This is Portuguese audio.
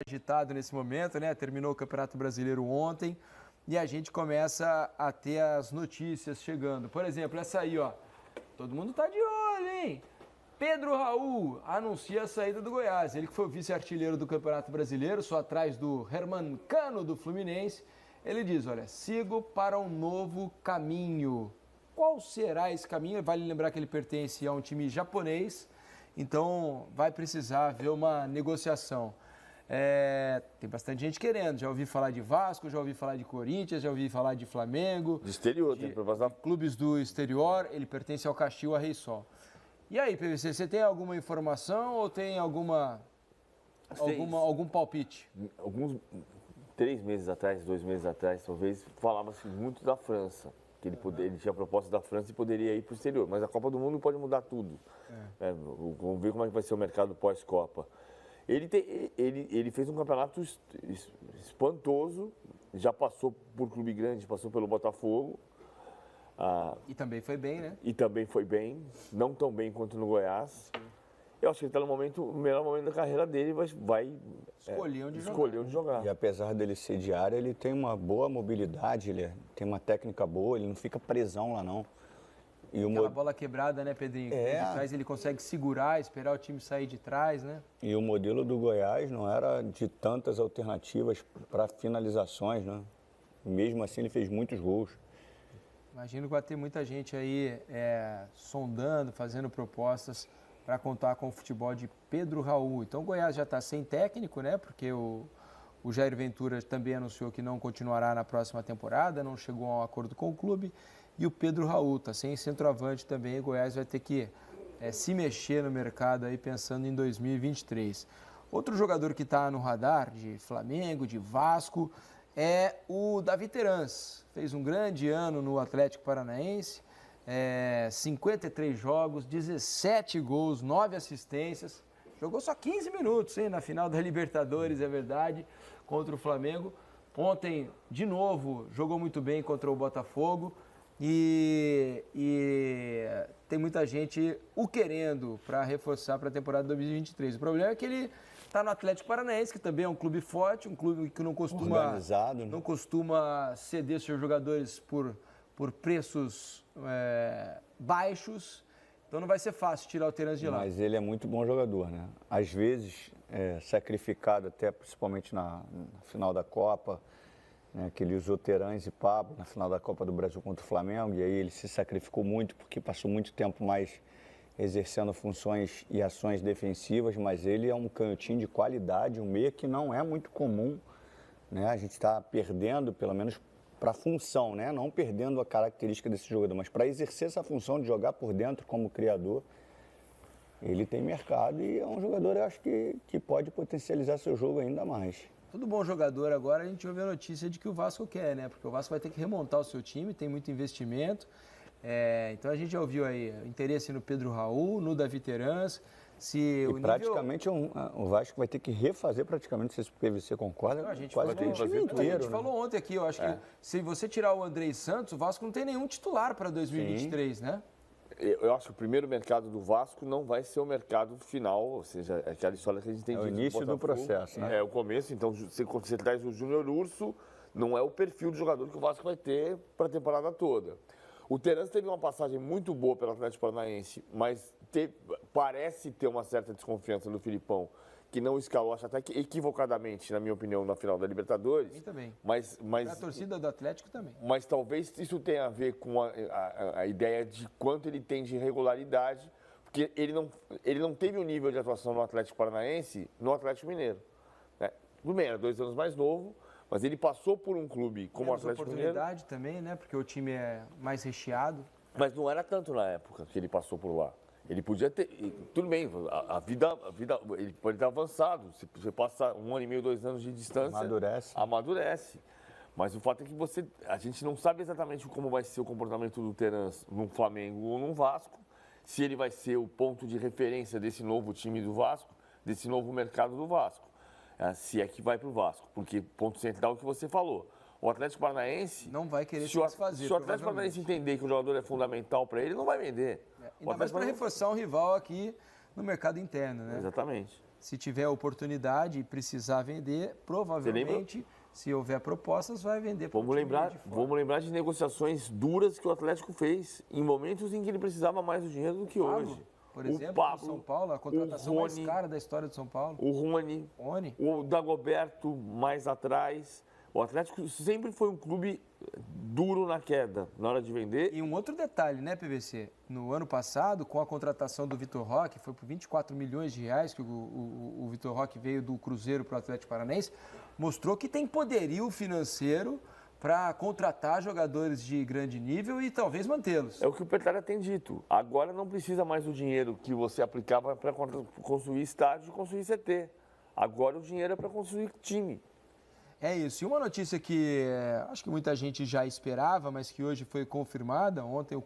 agitado nesse momento, né? Terminou o Campeonato Brasileiro ontem e a gente começa a ter as notícias chegando. Por exemplo, essa aí, ó. Todo mundo tá de olho, hein? Pedro Raul anuncia a saída do Goiás. Ele que foi o vice-artilheiro do Campeonato Brasileiro, só atrás do Herman Cano do Fluminense. Ele diz, olha, sigo para um novo caminho. Qual será esse caminho? Vale lembrar que ele pertence a um time japonês, então vai precisar haver uma negociação. Tem bastante gente querendo, já ouvi falar de Vasco, já ouvi falar de Corinthians, já ouvi falar de Flamengo. De exterior, tem proposta. Clubes do exterior, ele pertence ao Castil a Rei Sol. E aí, PVC, você tem alguma informação ou tem algum palpite? Alguns 3 meses atrás, 2 meses atrás, talvez, falava-se muito da França. Que ele tinha proposta da França e poderia ir para o exterior. Mas a Copa do Mundo pode mudar tudo. Vamos ver como é que vai ser o mercado pós-Copa. Ele fez um campeonato espantoso, já passou por clube grande, passou pelo Botafogo. E também foi bem, né? E também foi bem, não tão bem quanto no Goiás. Eu acho que ele está no melhor momento da carreira dele, vai escolher onde jogar. E apesar dele ser de área, ele tem uma boa mobilidade, ele tem uma técnica boa, ele não fica presão lá não. E aquela bola quebrada, né, Pedrinho? De trás ele consegue segurar, esperar o time sair de trás, né? E o modelo do Goiás não era de tantas alternativas para finalizações, né? Mesmo assim ele fez muitos gols. Imagino que vai ter muita gente aí sondando, fazendo propostas para contar com o futebol de Pedro Raul. Então o Goiás já está sem técnico, né? Porque o Jair Ventura também anunciou que não continuará na próxima temporada, não chegou a um acordo com o clube. E o Pedro Raul está sem centroavante também. O Goiás vai ter que se mexer no mercado aí pensando em 2023. Outro jogador que está no radar de Flamengo, de Vasco, é o Davi Terans. Fez um grande ano no Atlético Paranaense. 53 jogos, 17 gols, 9 assistências. Jogou só 15 minutos, hein, na final da Libertadores, é verdade, contra o Flamengo. Ontem, de novo, jogou muito bem contra o Botafogo. E tem muita gente o querendo para reforçar para a temporada 2023. O problema é que ele está no Atlético Paranaense, que também é um clube forte, um clube que não costuma, organizado, né? Não costuma ceder seus jogadores por preços baixos, então não vai ser fácil tirar o Terans de lá. Mas ele é muito bom jogador, né? Às vezes, sacrificado até principalmente na final da Copa, né, que ele usou Terans e Pablo na final da Copa do Brasil contra o Flamengo, e aí ele se sacrificou muito porque passou muito tempo mais exercendo funções e ações defensivas, mas ele é um canhotinho de qualidade, um meia que não é muito comum, né? A gente está perdendo, pelo menos para a função, né? Não perdendo a característica desse jogador, mas para exercer essa função de jogar por dentro como criador, ele tem mercado e é um jogador, eu acho que pode potencializar seu jogo ainda mais. Todo bom jogador agora, a gente ouve a notícia de que o Vasco quer, né? Porque o Vasco vai ter que remontar o seu time, tem muito investimento. Então a gente já ouviu aí interesse no Pedro Raul, no Davi Terans. Praticamente o Vasco vai ter que refazer praticamente, se o PVC concorda, não, a gente quase falou, o time inteiro. A gente falou ontem aqui, eu acho que se você tirar o Andrei Santos, o Vasco não tem nenhum titular para 2023, né? Eu acho que o primeiro mercado do Vasco não vai ser o mercado final, ou seja, é aquela história que a gente tem o início do processo, né? É o começo, então você traz o Júnior Urso, não é o perfil de jogador que o Vasco vai ter para a temporada toda. O Terans teve uma passagem muito boa pelo Atlético Paranaense, mas parece ter uma certa desconfiança do Filipão, que não escalou, acho até que equivocadamente, na minha opinião, na final da Libertadores. E também. Mas a torcida do Atlético também. Mas talvez isso tenha a ver com a ideia de quanto ele tem de regularidade, porque ele não teve o nível de atuação no Atlético Paranaense no Atlético Mineiro. Né? Tudo bem, era 2 anos mais novo, mas ele passou por um clube como o Atlético Mineiro. Oportunidade também, né? Porque o time é mais recheado. Mas não era tanto na época que ele passou por lá. Ele podia ter... Tudo bem, a vida ele pode estar avançado. Se você passa 1 ano e meio, 2 anos de distância... Amadurece. Mas o fato é que a gente não sabe exatamente como vai ser o comportamento do Terans num Flamengo ou num Vasco. Se ele vai ser o ponto de referência desse novo time do Vasco, desse novo mercado do Vasco. Se é que vai para o Vasco. Porque, ponto central, é o que você falou. O Atlético Paranaense... Não vai querer se desfazer. Se o Atlético Paranaense entender que o jogador é fundamental para ele, não vai vender. Ainda mais para reforçar um rival aqui no mercado interno, né? Exatamente. se tiver oportunidade e precisar vender, provavelmente, se houver propostas, vai vender. Vamos lembrar de negociações duras que o Atlético fez em momentos em que ele precisava mais do dinheiro do que hoje. Por exemplo, o São Paulo, a contratação mais cara da história do São Paulo. O Rony, o Dagoberto mais atrás. O Atlético sempre foi um clube duro na queda, na hora de vender. E um outro detalhe, né, PVC? No ano passado, com a contratação do Vitor Roque, foi por 24 milhões de reais que o Vitor Roque veio do Cruzeiro para o Atlético Paranaense, mostrou que tem poderio financeiro para contratar jogadores de grande nível e talvez mantê-los. É o que o Petralha tem dito. Agora não precisa mais do dinheiro que você aplicava para construir estádio e construir CT. Agora o dinheiro é para construir time. É isso. E uma notícia que acho que muita gente já esperava, mas que hoje foi confirmada. Ontem o